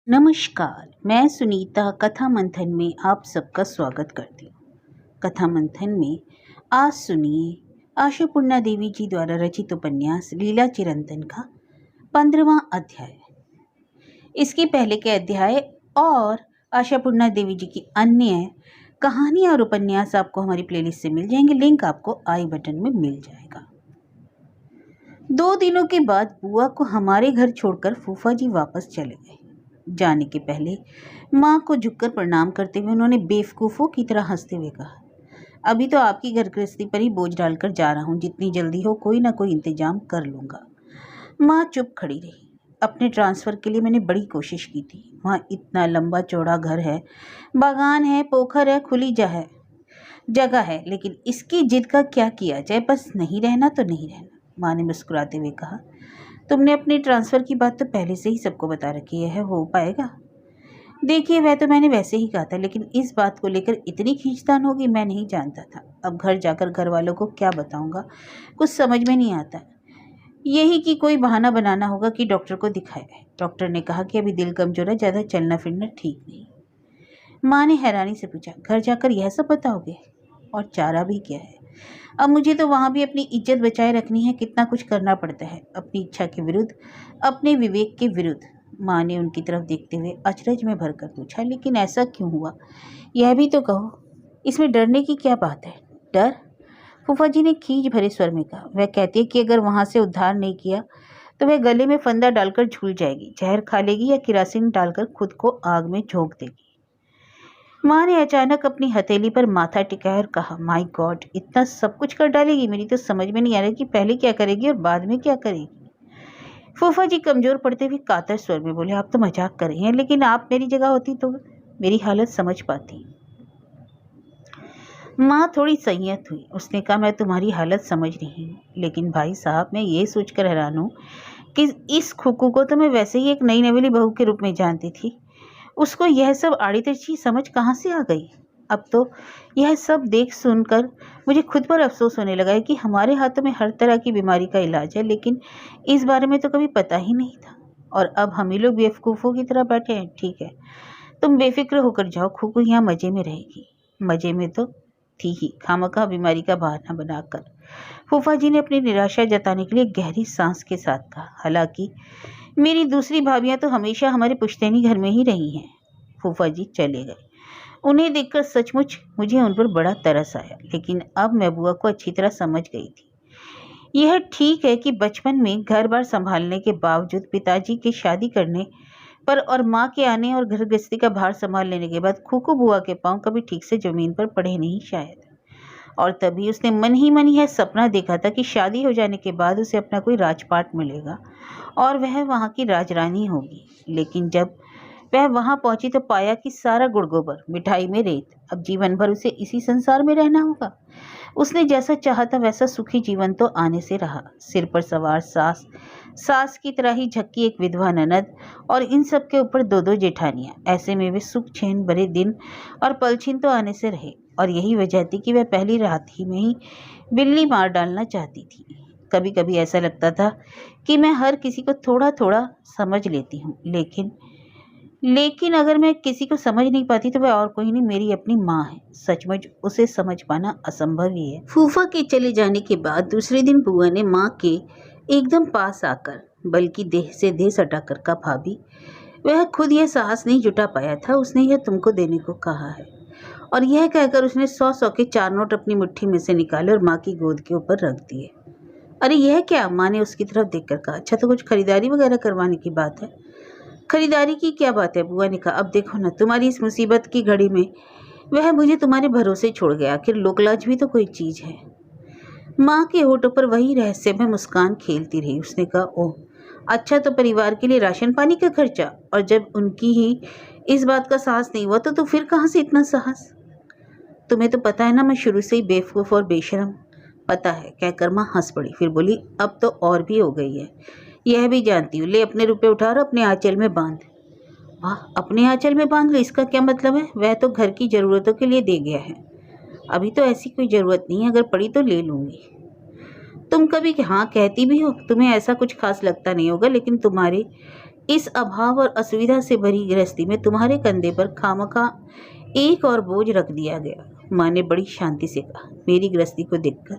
नमस्कार, मैं सुनीता कथा मंथन में आप सबका स्वागत करती हूँ। कथा मंथन में आज सुनिए आशापूर्णा देवी जी द्वारा रचित उपन्यास लीला चिरंतन का 15वां अध्याय। इसके पहले के अध्याय और आशापूर्णा देवी जी की अन्य कहानी और उपन्यास आपको हमारी प्लेलिस्ट से मिल जाएंगे। लिंक आपको आई बटन में मिल जाएगा। 2 दिनों के बाद बुआ को हमारे घर छोड़कर फूफा जी वापस चले गए। जाने के पहले माँ को झुककर प्रणाम करते हुए उन्होंने बेवकूफ़ों की तरह हंसते हुए कहा, अभी तो आपकी घर गृहस्थी पर ही बोझ डालकर जा रहा हूँ, जितनी जल्दी हो कोई ना कोई इंतजाम कर लूँगा। माँ चुप खड़ी रही। अपने ट्रांसफ़र के लिए मैंने बड़ी कोशिश की थी। वहाँ इतना लंबा चौड़ा घर है, बागान है, पोखर है, खुली जगह है, लेकिन इसकी जिद का क्या किया जाए, बस नहीं रहना तो नहीं रहना। माँ ने मुस्कुराते हुए कहा, तुमने अपने ट्रांसफ़र की बात तो पहले से ही सबको बता रखी है, हो पाएगा? देखिए, वह तो मैंने वैसे ही कहा था, लेकिन इस बात को लेकर इतनी खींचतान होगी मैं नहीं जानता था। अब घर जाकर घर वालों को क्या बताऊंगा, कुछ समझ में नहीं आता। यही कि कोई बहाना बनाना होगा कि डॉक्टर को दिखाया है। डॉक्टर ने कहा कि अभी दिल कमज़ोर है, ज़्यादा चलना फिरना ठीक नहीं। माँ ने हैरानी से पूछा, घर जाकर यह सब बताओगे? और चारा भी क्या है? अब मुझे तो वहाँ भी अपनी इज्जत बचाए रखनी है। कितना कुछ करना पड़ता है, अपनी इच्छा के विरुद्ध, अपने विवेक के विरुद्ध। माँ ने उनकी तरफ देखते हुए अचरज में भरकर पूछा, लेकिन ऐसा क्यों हुआ, यह भी तो कहो। इसमें डरने की क्या बात है? डर? फूफा जी ने खींच भरे स्वर में कहा, वह कहती है कि अगर वहाँ से उद्धार नहीं किया तो वह गले में फंदा डालकर झूल जाएगी, जहर खा लेगी या किरासिन डालकर खुद को आग में झोंक देगी। माँ ने अचानक अपनी हथेली पर माथा टिकाया और कहा, माय गॉड, इतना सब कुछ कर डालेगी? मेरी तो समझ में नहीं आ रहा कि पहले क्या करेगी और बाद में क्या करेगी। फूफा जी कमजोर पड़ते हुए कातर स्वर में बोले, आप तो मजाक कर रही हैं, लेकिन आप मेरी जगह होती तो मेरी हालत समझ पाती। माँ थोड़ी संयत हुई। उसने कहा, मैं तुम्हारी हालत समझ रही हूँ, लेकिन भाई साहब, मैं ये सोचकर हैरान हूँ कि इस खुकू को तो मैं वैसे ही एक नई नवेली बहू के रूप में जानती थी। उसको यह सब आड़ी तिरछी समझ कहाँ से आ गई? अब तो यह सब देख सुनकर मुझे खुद पर अफसोस होने लगा है कि हमारे हाथों में हर तरह की बीमारी का इलाज है, लेकिन इस बारे में तो कभी पता ही नहीं था। और अब हम ही लोग बेवकूफ़ों की तरह बैठे हैं। ठीक है, तुम बेफिक्र होकर जाओ, खुकू यहाँ मज़े में रहेगी। मज़े में तो थी ही, खामखा बीमारी का बहाना बनाकर। फूफा जी ने अपनी निराशा जताने के लिए गहरी सांस के साथ कहा, हालांकि मेरी दूसरी भाभियां तो हमेशा हमारे पुश्तैनी घर में ही रही हैं। फूफा जी चले गए। उन्हें देखकर सचमुच मुझे उन पर बड़ा तरस आया, लेकिन अब मैं बुआ को अच्छी तरह समझ गई थी। यह ठीक है कि बचपन में घर बार संभालने के बावजूद, पिताजी के शादी करने पर और माँ के आने और घर गृहस्थी का भार संभाल लेने के बाद खुकू बुआ के पांव कभी ठीक से जमीन पर पड़े नहीं शायद। और तभी उसने मन ही मन यह सपना देखा था कि शादी हो जाने के बाद उसे अपना कोई राजपाट मिलेगा और वह वहाँ की राजरानी होगी। लेकिन जब वह वहाँ पहुंची तो पाया कि सारा गुड़ गोबर, मिठाई में रेत। अब जीवन भर उसे इसी संसार में रहना होगा। उसने जैसा चाहा था वैसा सुखी जीवन तो आने से रहा। सिर पर सवार सास, सास की तरह ही झक्की एक विधवा ननद, और इन सब के ऊपर 2-2 जेठानियाँ। ऐसे में वे सुख चैन भरे दिन और पलछिन तो आने से रहे। और यही वजह थी कि वह पहली रात ही में ही बिल्ली मार डालना चाहती थी। कभी कभी ऐसा लगता था कि मैं हर किसी को थोड़ा थोड़ा समझ लेती हूँ, लेकिन अगर मैं किसी को समझ नहीं पाती तो वह और कोई नहीं, मेरी अपनी माँ है। सचमुच उसे समझ पाना असंभव ही है। फूफा के चले जाने के बाद दूसरे दिन बुआ ने माँ के एकदम पास आकर, बल्कि देह से देह सटाकर कहा, भाभी, वह खुद यह साहस नहीं जुटा पाया था, उसने यह तुमको देने को कहा है। और यह कहकर उसने 100-100 के 4 नोट अपनी मुट्ठी में से निकाले और माँ की गोद के ऊपर रख दिए। अरे यह क्या? माँ ने उसकी तरफ देखकर कहा, अच्छा तो कुछ खरीदारी वगैरह करवाने की बात है? खरीदारी की क्या बात है? बुआ ने कहा, अब देखो ना, तुम्हारी इस मुसीबत की घड़ी में वह मुझे तुम्हारे भरोसे छोड़ गया। आखिर लोकलाज भी तो कोई चीज़ है। माँ के होठों पर वही रहस्यमय मुस्कान खेलती रही। उसने कहा, ओह अच्छा, तो परिवार के लिए राशन पानी का खर्चा? और जब उनकी ही इस बात का साहस नहीं हुआ तो फिर कहाँ से इतना साहस? तुम्हें तो पता है ना, मैं शुरू से ही बेवकूफ़ और बेशरम। पता है, कहकर माँ हंस पड़ी। फिर बोली, अब तो और भी हो गई है, यह भी जानती हूँ। ले अपने रुपए उठा और अपने आंचल में बांध। वाह, अपने आंचल में बांध लो, इसका क्या मतलब है? वह तो घर की ज़रूरतों के लिए दे गया है। अभी तो ऐसी कोई ज़रूरत नहीं है, अगर पड़ी तो ले लूँगी। तुम कभी हाँ कहती भी हो, तुम्हें ऐसा कुछ खास लगता नहीं होगा, लेकिन तुम्हारे इस अभाव और असुविधा से भरी गृहस्थी में तुम्हारे कंधे पर खामखा एक और बोझ रख दिया गया। माँ ने बड़ी शांति से कहा, मेरी गृहस्थी को देखकर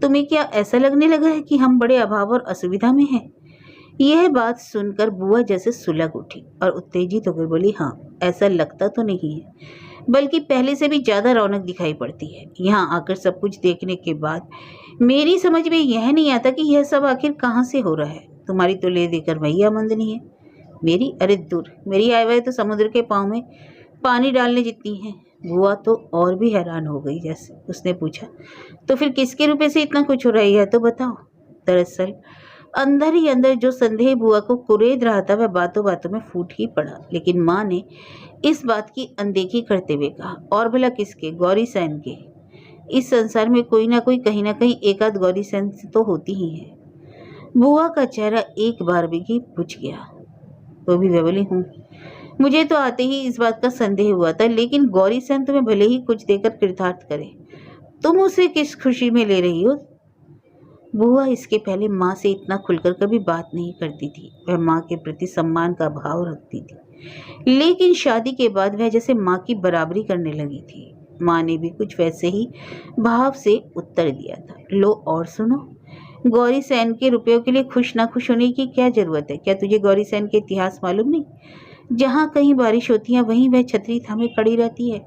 तुम्हें क्या ऐसा लगने लगा है कि हम बड़े अभाव और असुविधा में हैं? यह बात सुनकर बुआ जैसे सुलग उठी और उत्तेजित होकर बोली, हाँ, ऐसा लगता तो नहीं है, बल्कि पहले से भी ज्यादा रौनक दिखाई पड़ती है। यहाँ आकर सब कुछ देखने के बाद मेरी समझ में यह नहीं आता कि यह सब आखिर कहाँ से हो रहा है। तुम्हारी तो ले देकर वही आमदनी है। मेरी, अरे दूर, मेरी आय व्यय तो समुद्र के पाँव में पानी डालने जितनी है। बुआ तो और भी हैरान हो गई। जैसे उसने पूछा, तो फिर किसके रुपए से इतना कुछ हो रहा है तो बताओ। दरअसल अंदर ही अंदर जो संदेह बुआ को कुरेद रहा था वह बातों बातों में फूट ही पड़ा। लेकिन माँ ने इस बात की अनदेखी करते हुए कहा, और भला किसके? गौरी सैन के। इस संसार में कोई ना कोई कहीं ना कहीं एक आध गौरी सैन तो होती ही है। बुआ का चेहरा एक बार भी बुझ गया। तो भी मैं बोली, हूँ, मुझे तो आते ही इस बात का संदेह हुआ था, लेकिन गौरी सैन तुम्हें भले ही कुछ देकर कृतार्थ करे, तुम उसे किस खुशी में ले रही हो? बुआ इसके पहले माँ से इतना खुलकर कभी बात नहीं करती थी। वह माँ के प्रति सम्मान का भाव रखती थी, लेकिन शादी के बाद वह जैसे माँ की बराबरी करने लगी थी। माँ ने भी कुछ वैसे ही भाव से उत्तर दिया था, लो और सुनो, गौरी सैन के रुपयों के लिए खुश ना खुश होने की क्या जरूरत है? क्या तुझे गौरी सैन के इतिहास मालूम नहीं? जहाँ कहीं बारिश होती है वहीं वह छतरी थामे खड़ी रहती है।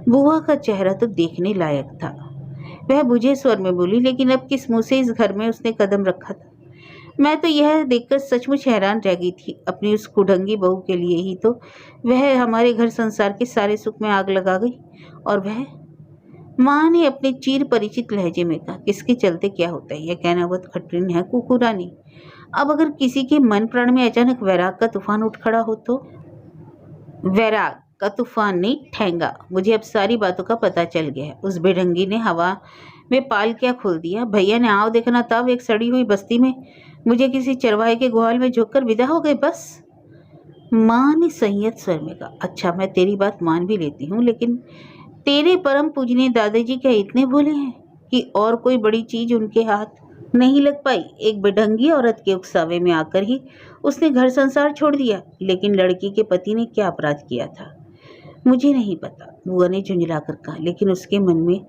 बुआ का चेहरा तो देखने लायक था। वह बुझे स्वर में बोली, लेकिन अब किस मुंह से इस घर में उसने कदम रखा था? मैं तो यह देखकर सचमुच हैरान रह गई थी। अपनी उस कुढंगी बहू के लिए ही तो वह हमारे घर संसार के सारे सुख में आग लगा गई। और वह, माँ ने अपने चीर परिचित लहजे में कहा, किसके चलते क्या होता है यह कहना बहुत कठिन है कुकुरानी। अब अगर किसी के मन प्राण में अचानक वैराग का तूफान उठ खड़ा हो तो? वैराग का तूफान नहीं, ठेंगा। मुझे अब सारी बातों का पता चल गया है। उस बेढंगी ने हवा में पाल क्या खोल दिया। भैया ने आओ देखना तब एक सड़ी हुई बस्ती में मुझे किसी चरवाहे के गुहाल में झोंककर विदा हो गए, बस। माँ ने संयत स्वर में कहा, अच्छा, मैं तेरी बात मान भी लेती हूँ, लेकिन तेरे परम पूजनीय दादाजी क्या इतने भोले हैं कि और कोई बड़ी चीज उनके हाथ नहीं लग पाई? एक बेढंगी औरत के उकसावे में आकर ही उसने घर संसार छोड़ दिया। लेकिन लड़की के पति ने क्या अपराध किया था? मुझे नहीं पता, बुआ ने झुंझला कर कहा, लेकिन उसके मन में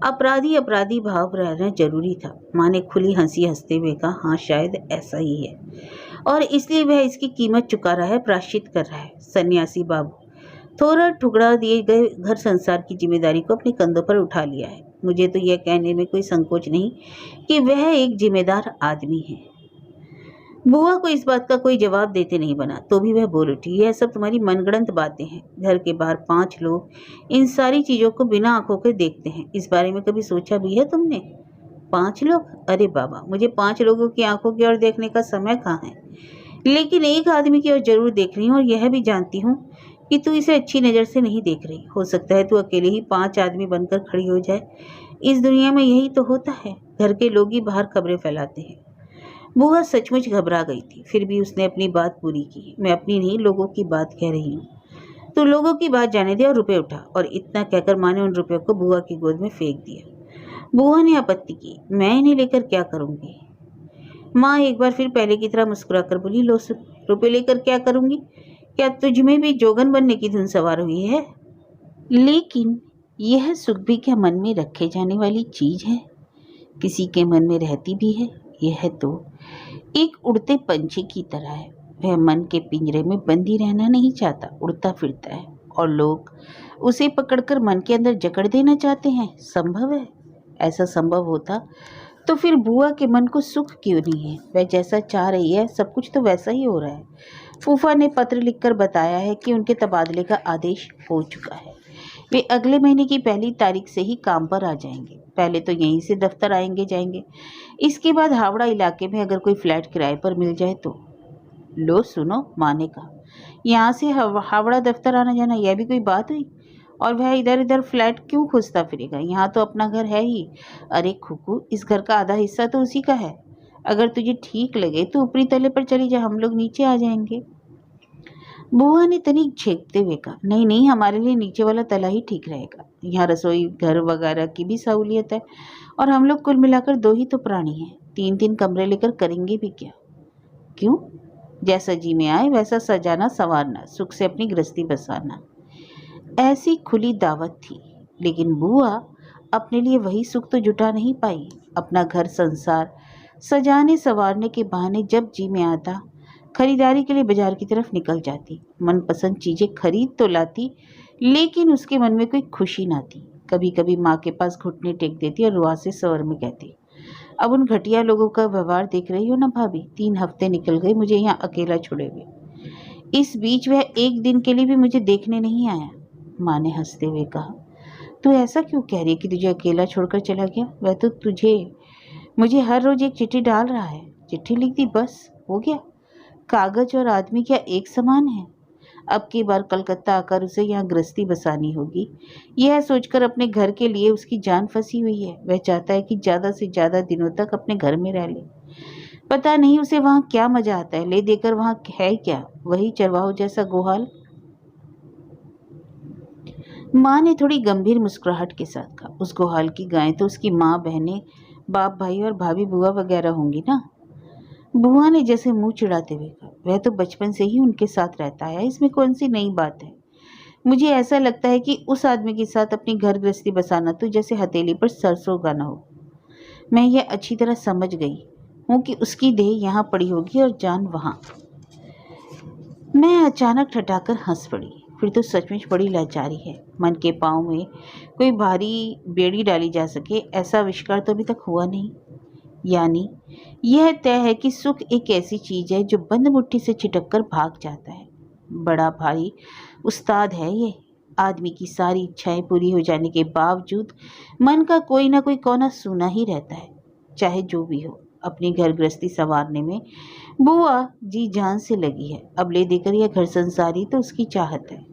अपराधी अपराधी भाव रहना जरूरी था। माँ ने खुली हंसी हंसते हुए कहा, हाँ, शायद ऐसा ही है, और इसलिए वह इसकी कीमत चुका रहा है, प्रायश्चित कर रहा है। सन्यासी बाबू थोड़ा टुकड़ा दिए गए घर संसार की जिम्मेदारी को अपने कंधों पर उठा लिया है। मुझे तो यह कहने में कोई संकोच नहीं कि वह एक जिम्मेदार आदमी है। बुआ को इस बात का कोई जवाब देते नहीं बना, तो भी वह बोल उठी, यह सब तुम्हारी मनगढ़ंत बातें हैं। घर के बाहर 5 लोग इन सारी चीजों को बिना आंखों के देखते हैं। इस बारे में कभी सोचा भी है तुमने? 5 लोग? अरे बाबा, मुझे 5 लोगों की आंखों की ओर देखने का समय कहाँ है, लेकिन एक आदमी की ओर जरूर देख रही हूँ, और यह भी जानती हूँ कि तू इसे अच्छी नज़र से नहीं देख रही। हो सकता है तू अकेले ही 5 आदमी बनकर खड़ी हो जाए। इस दुनिया में यही तो होता है, घर के लोग ही बाहर खबरें फैलाते हैं। बुआ सचमुच घबरा गई थी, फिर भी उसने अपनी बात पूरी की। मैं अपनी नहीं, लोगों की बात कह रही हूँ। तो लोगों की बात जाने दे और रुपए उठा। और इतना कहकर माँ ने उन रुपयों को बुआ की गोद में फेंक दिया। बुआ ने आपत्ति की, मैं इन्हें लेकर क्या करूँगी? माँ एक बार फिर पहले की तरह मुस्कुरा कर बोली, लो सुन, रुपये लेकर क्या करूँगी? क्या तुझ में भी जोगन बनने की धुन सवार हुई है? लेकिन यह सुख भी क्या मन में रखे जाने वाली चीज है? किसी के मन में रहती भी है? यह तो एक उड़ते पंछी की तरह है। वह मन के पिंजरे में बंदी रहना नहीं चाहता, उड़ता फिरता है, और लोग उसे पकड़कर मन के अंदर जकड़ देना चाहते हैं। संभव है? ऐसा संभव होता तो फिर बुआ के मन को सुख क्यों नहीं है? वह जैसा चाह रही है सब कुछ तो वैसा ही हो रहा है। फूफा ने पत्र लिखकर बताया है कि उनके तबादले का आदेश हो चुका है। वे अगले महीने की 1 तारीख से ही काम पर आ जाएंगे। पहले तो यहीं से दफ्तर आएंगे जाएंगे, इसके बाद हावड़ा इलाके में अगर कोई फ्लैट किराए पर मिल जाए तो। लो सुनो, माँ ने कहा, यहाँ से हावड़ा दफ्तर आना जाना यह भी कोई बात हुई? और वह इधर इधर फ्लैट क्यों खोजता फिरेगा? यहाँ तो अपना घर है ही। अरे खुकू, इस घर का आधा हिस्सा तो उसी का है। अगर तुझे ठीक लगे तो ऊपरी तले पर चली जा, हम लोग नीचे आ जाएंगे। बुआ ने तनिक झेंकते हुए कहा, नहीं नहीं, हमारे लिए नीचे वाला तला ही ठीक रहेगा। यहाँ रसोई घर वगैरह की भी सहूलियत है, और हम लोग कुल मिलाकर 2 ही तो प्राणी हैं। 3-3 कमरे लेकर करेंगे भी क्या? क्यों? जैसा जी में आए वैसा सजाना संवारना, सुख से अपनी गृहस्थी बसाना, ऐसी खुली दावत थी। लेकिन बुआ अपने लिए वही सुख तो जुटा नहीं पाई। अपना घर संसार सजाने संवारने के बहाने जब जी में आता, खरीदारी के लिए बाजार की तरफ निकल जाती। मनपसंद चीजें खरीद तो लाती, लेकिन उसके मन में कोई खुशी ना थी। कभी कभी माँ के पास घुटने टेक देती और रुआ से स्वर में कहती, अब उन घटिया लोगों का व्यवहार देख रही हो ना भाभी, 3 हफ्ते निकल गए मुझे यहाँ अकेला छोड़े हुए। इस बीच वह एक दिन के लिए भी मुझे देखने नहीं आया। माँ ने हंसते हुए कहा, तू ऐसा क्यों कह रही कि तुझे अकेला छोड़कर चला गया? वह तो तुझे मुझे हर रोज एक चिट्ठी डाल रहा है। चिट्ठी लिख दी, बस हो गया। कागज और आदमी क्या एक समान है? अब की बार कलकत्ता आकर उसे यहाँ गृहस्थी बसानी होगी। यह सोचकर अपने घर के लिए उसकी जान फंसी हुई है। वह चाहता है कि ज्यादा से ज्यादा दिनों तक अपने घर में रह ले। पता नहीं उसे वहां क्या मजा आता है। ले देकर वहां है क्या, वही चरवाहो जैसा गोहाल? माँ ने थोड़ी गंभीर मुस्कुराहट के साथ कहा, उस गोहाल की गायें तो उसकी माँ, बहनें, बाप भाई और भाभी बुआ वगैरह होंगी ना। बुआ ने जैसे मुंह चिढ़ाते हुए कहा, वह तो बचपन से ही उनके साथ रहता है, इसमें कौन सी नई बात है? मुझे ऐसा लगता है कि उस आदमी के साथ अपनी घर गृहस्थी बसाना तो जैसे हथेली पर सरसों उगाना हो। मैं यह अच्छी तरह समझ गई हूँ कि उसकी देह यहाँ पड़ी होगी और जान वहाँ। मैं अचानक ठठाकर हंस पड़ी। फिर तो सचमुच बड़ी लाचारी है। मन के पाँव में कोई भारी बेड़ी डाली जा सके, ऐसा आविष्कार तो अभी तक हुआ नहीं। यानी यह तय है कि सुख एक ऐसी चीज है जो बंद मुट्ठी से छिटक कर भाग जाता है। बड़ा भारी उस्ताद है ये। आदमी की सारी इच्छाएं पूरी हो जाने के बावजूद मन का कोई ना कोई कोना सूना ही रहता है। चाहे जो भी हो, अपनी घर गृहस्थी संवारने में बुआ जी जान से लगी है। अब ले देकर यह घर संसारी तो उसकी चाहत है।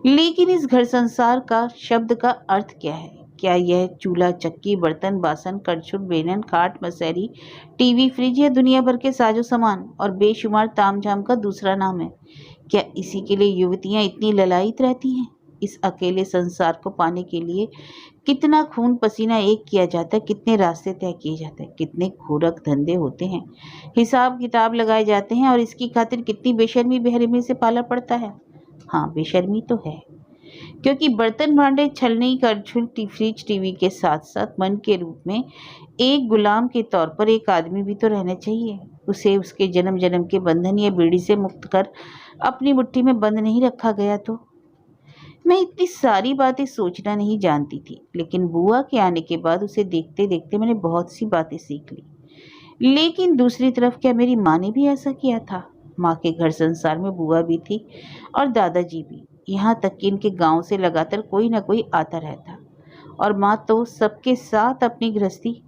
लेकिन इस घर संसार का शब्द का अर्थ क्या है? क्या यह चूल्हा, चक्की, बर्तन, बासन, करछुल, बेलन, खाट, मसहरी, टीवी, फ्रिज या दुनिया भर के साजो सामान और बेशुमार तामझाम का दूसरा नाम है? क्या इसी के लिए युवतियां इतनी ललायित रहती हैं? इस अकेले संसार को पाने के लिए कितना खून पसीना एक किया जाता है, कितने रास्ते तय किए जाते हैं, कितने घोरक धंधे होते हैं, हिसाब किताब लगाए जाते हैं, और इसकी खातिर कितनी बेशर्मी बेरहमी से पाला पड़ता है। हाँ, बेशर्मी तो है, क्योंकि बर्तन, भांडे, छलनी, करछुल, फ्रिज, टीवी के साथ साथ मन के रूप में एक गुलाम के तौर पर एक आदमी भी तो रहना चाहिए। उसे उसके जन्म जन्म के बंधन या बीड़ी से मुक्त कर अपनी मुट्ठी में बंद नहीं रखा गया तो? मैं इतनी सारी बातें सोचना नहीं जानती थी, लेकिन बुआ के आने के बाद उसे देखते देखते मैंने बहुत सी बातें सीख ली। लेकिन दूसरी तरफ क्या मेरी माँ ने भी ऐसा किया था? माँ के घर संसार में बुआ भी थी और दादाजी भी। यहाँ तक कि इनके गांव से लगातार कोई ना कोई आता रहता, और माँ तो सबके साथ अपनी गृहस्थी।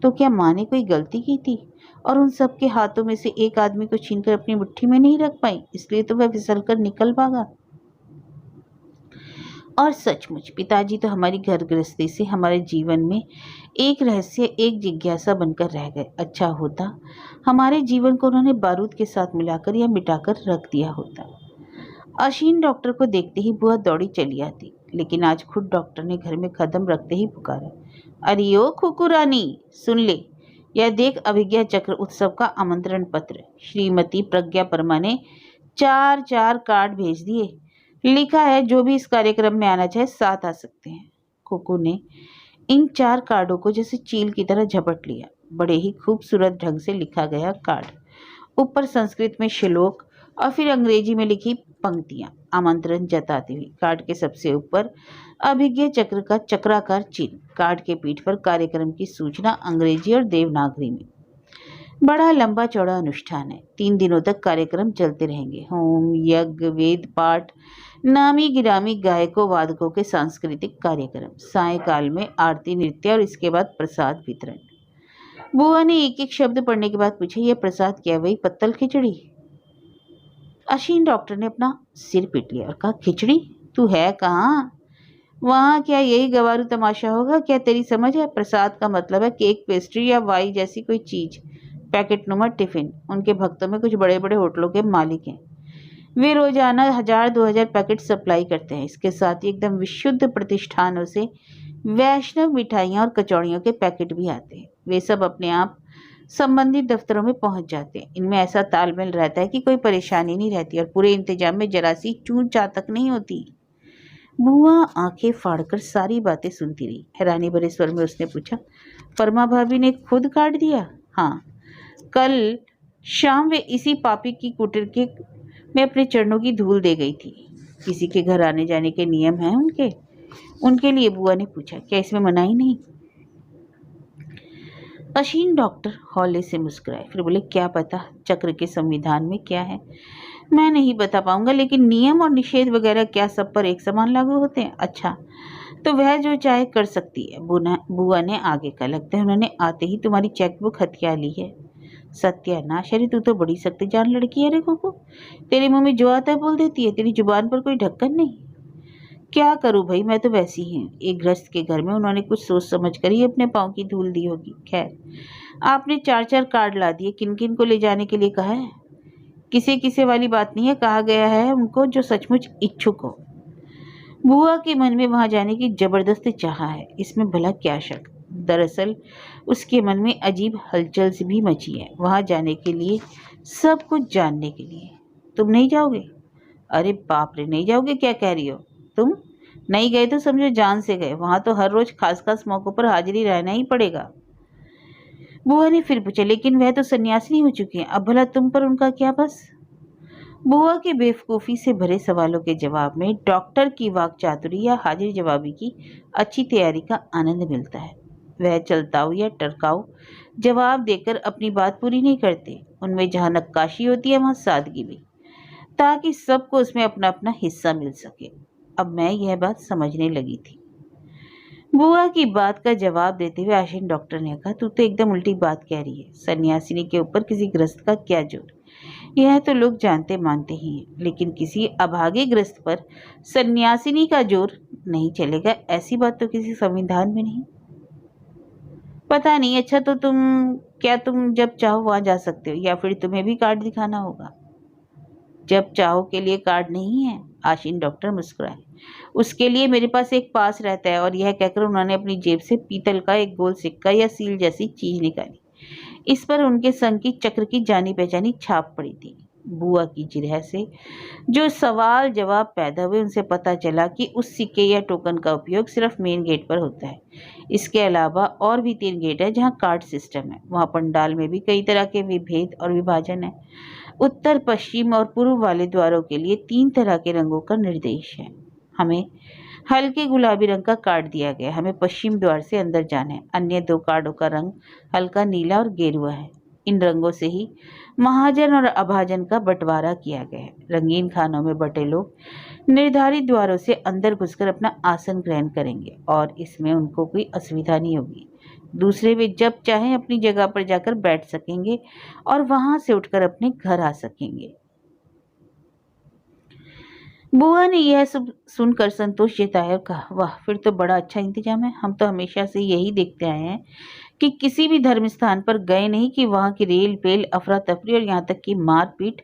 तो क्या माँ ने कोई गलती की थी और उन सबके हाथों में से एक आदमी को छीनकर अपनी मुट्ठी में नहीं रख पाई, इसलिए तो वह फिसल कर निकल भागा? और सचमुच पिताजी तो हमारी घर गृहस्थी से हमारे जीवन में एक रहस्य, एक जिज्ञासा बनकर रह गए। अच्छा होता हमारे जीवन को उन्होंने बारूद के साथ मिलाकर या मिटाकर रख दिया होता। अशीन डॉक्टर को देखते ही बुआ दौड़ी चली आती, लेकिन आज खुद डॉक्टर ने घर में कदम रखते ही पुकारा, अरे ओ खुकू रानी, सुन ले, यह देख अभिज्ञा चक्र उत्सव का आमंत्रण पत्र। श्रीमती प्रज्ञा वर्मा ने 4 कार्ड भेज दिए। लिखा है जो भी इस कार्यक्रम में आना चाहे साथ आ सकते हैं। खुकू ने इन 4 कार्डों को जैसे चील की तरह झपट लिया। बड़े ही खूबसूरत ढंग से लिखा गया कार्ड, ऊपर संस्कृत में श्लोक और फिर अंग्रेजी में लिखी पंक्तियां आमंत्रण जताती हुई। कार्ड के सबसे ऊपर अभिज्ञा चक्र का चक्राकार चिन्ह, कार्ड के पीठ पर कार्यक्रम की सूचना अंग्रेजी और देवनागरी में। बड़ा लंबा चौड़ा अनुष्ठान है। 3 दिनों तक कार्यक्रम चलते रहेंगे। होम, यज्ञ, वेद पाठ, नामी गिरामी गायकों वादकों के सांस्कृतिक कार्यक्रम, सायंकाल में आरती, नृत्य और इसके बाद प्रसाद वितरण। बुआ ने एक एक शब्द पढ़ने के बाद पूछा, यह प्रसाद क्या, वही पत्तल खिचड़ी? अशीन डॉक्टर ने अपना सिर पीट लिया और कहा, खिचड़ी? तू है कहाँ? वहाँ क्या यही गवारू तमाशा होगा? क्या तेरी समझ है? प्रसाद का मतलब है केक, पेस्ट्री या वाई जैसी कोई चीज, पैकेट नुमा टिफिन। उनके भक्तों में कुछ बड़े बड़े होटलों के मालिक हैं, वे रोजाना 1000-2000 पैकेट सप्लाई करते हैं। इसके साथ ही एकदम विशुद्ध प्रतिष्ठानों से वैष्णव मिठाइयाँ और कचौड़ियों के पैकेट भी आते हैं। वे सब अपने आप संबंधित दफ्तरों में पहुंच जाते हैं। इनमें ऐसा तालमेल रहता है कि कोई परेशानी नहीं रहती और पूरे इंतजाम में जरा सी चूक चाक तक नहीं होती। बुआ आंखें फाड़कर सारी बातें सुनती रही। हैरानी भरे स्वर में उसने पूछा, परमा भाभी ने खुद काट दिया? हाँ, कल शाम वे इसी पापी की कुटीर के में अपने चरणों की धूल दे गई थी। किसी के घर आने जाने के नियम हैं उनके उनके लिए? बुआ ने पूछा। क्या इसमें मनाही नहीं? अशीन डॉक्टर हौले से मुस्कुराए, फिर बोले, क्या पता चक्र के संविधान में क्या है, मैं नहीं बता पाऊंगा, लेकिन नियम और निषेध वगैरह क्या सब पर एक समान लागू होते हैं? अच्छा, तो वह जो चाहे कर सकती है। बुआ ने आगे कहा, लगता है उन्होंने आते ही तुम्हारी चेकबुक हथिया ली है। सत्यानाश, अरे तू तो बड़ी सख्त जान लड़की है रे कोको। तेरे मुंह में जो आता है बोल देती है, तेरी जुबान पर कोई ढक्कन नहीं। क्या करूं भाई, मैं तो वैसी ही हूँ। एक गृहस्थ के घर में उन्होंने कुछ सोच समझ कर ही अपने पाँव की धूल दी होगी। खैर, आपने 4-4 कार्ड ला दिए, किन किन को ले जाने के लिए कहा है? किसे किसे वाली बात नहीं है, कहा गया है उनको जो सचमुच इच्छुक हो। बुआ के मन में वहां जाने की जबरदस्त चाह है, इसमें भला क्या शक। दरअसल उसके मन में अजीब हलचल सी भी मची है, वहां जाने के लिए, सब कुछ जानने के लिए। तुम नहीं जाओगे? अरे बाप रे, नहीं जाओगे? क्या कह रही हो तुम? नहीं गए तो समझो जान से गए। वहां तो हर रोज खास खास मौकों पर हाजिरी रहना ही पड़ेगा। बुआ ने फिर पूछा, लेकिन वह तो सन्यासिनी हो चुकी है, अब भला तुम पर उनका क्या बस? बुआ के बेवकूफ़ी से भरे सवालों के जवाब में डॉक्टर की वाक चातुरी या हाजिर जवाबी की अच्छी तैयारी का आनंद मिलता है। वह चलताऊ या टरकाऊ जवाब देकर अपनी बात पूरी नहीं करते। उनमें जहाँ नक्काशी होती है वहाँ सादगी भी, ताकि सबको उसमें अपना अपना हिस्सा मिल सके। अब मैं यह बात समझने लगी थी। बुआ की बात का जवाब देते हुए आशीन डॉक्टर ने कहा, तू तो एकदम उल्टी बात कह रही है। सन्यासिनी के ऊपर किसी गृहस्थ का क्या जोर? यह तो लोग जानते मानते ही हैं, लेकिन किसी अभागे ग्रस्त पर सन्यासिनी का जोर नहीं चलेगा, ऐसी बात तो किसी संविधान में नहीं। पता नहीं। अच्छा, तो तुम जब चाहो वहां जा सकते हो, या फिर तुम्हें भी कार्ड दिखाना होगा? जब चाहो के लिए कार्ड नहीं है। आशीन डॉक्टर मुस्कुराए। उसके लिए मेरे पास एक पास रहता है। और यह कहकर उन्होंने अपनी जेब से पीतल का एक गोल सिक्का या सील जैसी चीज निकाली। इस पर उनके संग की चक्र की जानी पहचानी छाप पड़ी थी। बुआ की जिरह से जो सवाल जवाब पैदा हुए, उनसे पता चला कि उस सिक्के या टोकन का उपयोग सिर्फ मेन गेट पर होता है। इसके अलावा और भी 3 गेट है जहाँ कार्ड सिस्टम है। वहाँ पंडाल में भी कई तरह के विभेद और विभाजन है। उत्तर, पश्चिम और पूर्व वाले द्वारों के लिए 3 तरह के रंगों का निर्देश है। हमें हल्के गुलाबी रंग का कार्ड दिया गया। हमें पश्चिम द्वार से अंदर जाना है। अन्य 2 कार्डों का रंग हल्का नीला और गेरुआ है। इन रंगों से ही महाजन और अभाजन का बंटवारा किया गया है। रंगीन खानों में बटे लोग निर्धारित द्वारों से अंदर घुसकर अपना आसन ग्रहण करेंगे और इसमें उनको कोई असुविधा नहीं होगी। दूसरे वे जब चाहें अपनी जगह पर जाकर बैठ सकेंगे और वहां से उठकर अपने घर आ सकेंगे। बुआ ने यह सब सुनकर संतोष जताया और कहा, वाह, फिर तो बड़ा अच्छा इंतजाम है। हम तो हमेशा से यही देखते आए हैं कि किसी भी धर्म स्थान पर गए नहीं कि वहां की रेल पेल, अफरा तफरी और यहाँ तक कि मारपीट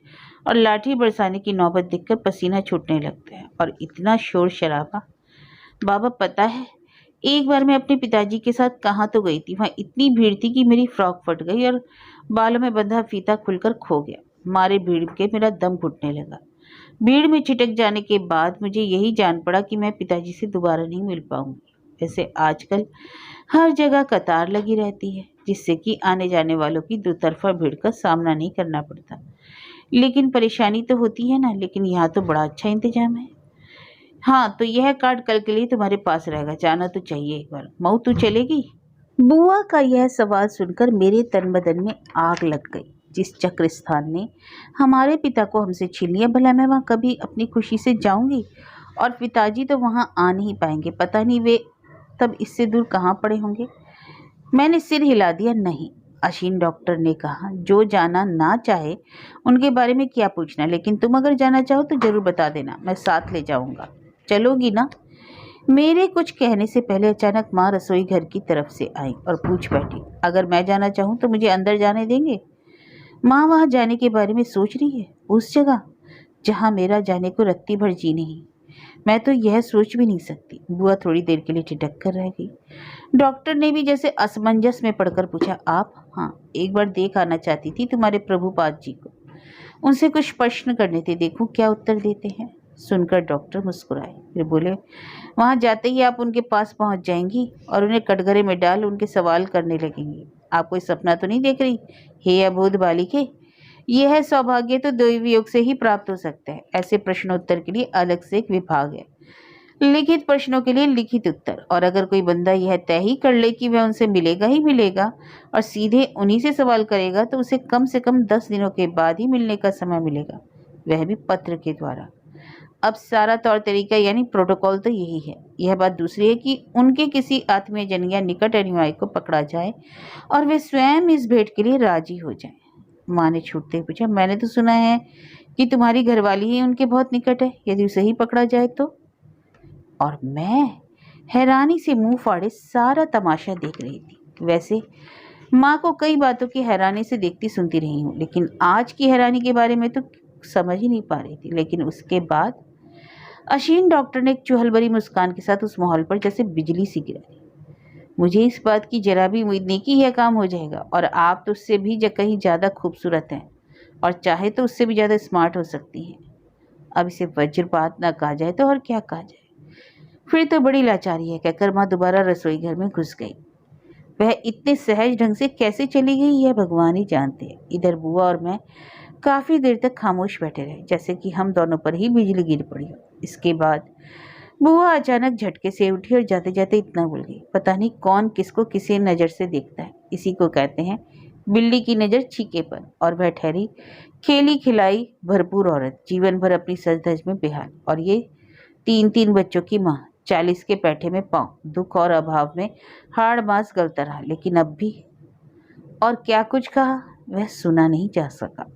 और लाठी बरसाने की नौबत देखकर पसीना छूटने लगता है। और इतना शोर शराबा। बाबा, पता है, एक बार मैं अपने पिताजी के साथ कहाँ तो गई थी, वहां इतनी भीड़ थी कि मेरी फ्रॉक फट गई और बालों में बंधा फीता खुलकर खो गया। मारे भीड़ के मेरा दम घुटने लगा। भीड़ में छिटक जाने के बाद मुझे यही जान पड़ा कि मैं पिताजी से दोबारा नहीं मिल पाऊंगी। वैसे आजकल हर जगह कतार लगी रहती है, जिससे कि आने जाने वालों की दोतरफा भीड़ का सामना नहीं करना पड़ता। लेकिन परेशानी तो होती है ना। लेकिन यहाँ तो बड़ा अच्छा इंतजाम है। हाँ, तो यह कार्ड कल के लिए तुम्हारे पास रहेगा। जाना तो चाहिए एक बार। मऊ, तू चलेगी? बुआ का यह सवाल सुनकर मेरे तन बदन में आग लग गई। जिस चक्र स्थान ने हमारे पिता को हमसे छीन लिया, भला मैं वहाँ कभी अपनी खुशी से जाऊंगी? और पिताजी तो वहाँ आ नहीं पाएंगे। पता नहीं वे तब इससे दूर कहाँ पड़े होंगे। मैंने सिर हिला दिया। नहीं, अशीन डॉक्टर ने कहा, जो जाना ना चाहे उनके बारे में क्या पूछना, लेकिन तुम अगर जाना चाहो तो जरूर बता देना, मैं साथ ले जाऊंगा। चलोगी ना? मेरे कुछ कहने से पहले अचानक माँ रसोई घर की तरफ से आई और पूछ बैठी, अगर मैं जाना चाहूँ तो मुझे अंदर जाने देंगे? माँ वहाँ जाने के बारे में सोच रही है, उस जगह जहाँ मेरा जाने को रत्ती भर जी नहीं। मैं तो यह सोच भी नहीं सकती। बुआ थोड़ी देर के लिए ठिठक कर रह गई। डॉक्टर ने भी जैसे असमंजस में पड़कर पूछा, आप? हाँ, एक बार देख आना चाहती थी तुम्हारे प्रभुपाद जी को। उनसे कुछ प्रश्न करने थे, देखूं क्या उत्तर देते हैं। सुनकर डॉक्टर मुस्कुराए, फिर बोले, वहां जाते ही आप उनके पास पहुंच जाएंगी और उन्हें कटघरे में डाल उनके सवाल करने लगेंगी। आप कोई सपना तो नहीं देख रही, हे अबोध बालिके? यह सौभाग्य तो दैवी योग से ही प्राप्त हो सकता है। ऐसे प्रश्नोत्तर के लिए अलग से एक विभाग है, लिखित प्रश्नों के लिए लिखित उत्तर। और अगर कोई बंदा यह तय ही कर ले कि वह उनसे मिलेगा ही मिलेगा और सीधे उन्हीं से सवाल करेगा, तो उसे कम से कम 10 दिनों के बाद ही मिलने का समय मिलेगा, वह भी पत्र के द्वारा। अब सारा तौर तरीका यानी प्रोटोकॉल तो यही है। यह बात दूसरी है कि उनके किसी आत्मीय जन या निकट अनुयायी को पकड़ा जाए और वे स्वयं इस भेंट के लिए राजी हो जाएं। माँ ने छूटते ही पूछा, मैंने तो सुना है कि तुम्हारी घरवाली ही उनके बहुत निकट है, यदि उसे ही पकड़ा जाए तो? और मैं हैरानी से मुंह फाड़े सारा तमाशा देख रही थी। वैसे माँ को कई बातों की हैरानी से देखती सुनती रही हूँ, लेकिन आज की हैरानी के बारे में तो समझ ही नहीं पा रही थी। लेकिन उसके बाद अशीन डॉक्टर ने एक चुहल भरी मुस्कान के साथ उस माहौल पर जैसे बिजली सी गिरा दी। मुझे इस बात की जरा भी उम्मीद नहीं कि यह काम हो जाएगा, और आप तो उससे भी कहीं ज़्यादा खूबसूरत हैं और चाहे तो उससे भी ज़्यादा स्मार्ट हो सकती हैं। अब इसे वज्रपात ना कहा जाए तो और क्या कहा जाए। फिर तो बड़ी लाचारी है, कहकर माँ दोबारा रसोई घर में घुस गई। वह इतने सहज ढंग से कैसे चली गई, यह भगवान ही जानते हैं। इधर बुआ और मैं काफ़ी देर तक खामोश बैठे रहे, जैसे कि हम दोनों पर ही बिजली गिर पड़ी हो। इसके बाद बुआ अचानक झटके से उठी और जाते जाते इतना बोल गई, पता नहीं कौन किसको किसी नज़र से देखता है। इसी को कहते हैं बिल्ली की नज़र छीके पर। और वह ठहरी खेली खिलाई भरपूर औरत, जीवन भर अपनी सज धज में बेहाल, और ये 3-3 बच्चों की माँ, 40 के पैठे में पाँव, दुख और अभाव में हाड़ मांस गलता रहा। लेकिन अब भी और क्या कुछ कहा वह सुना नहीं जा सका।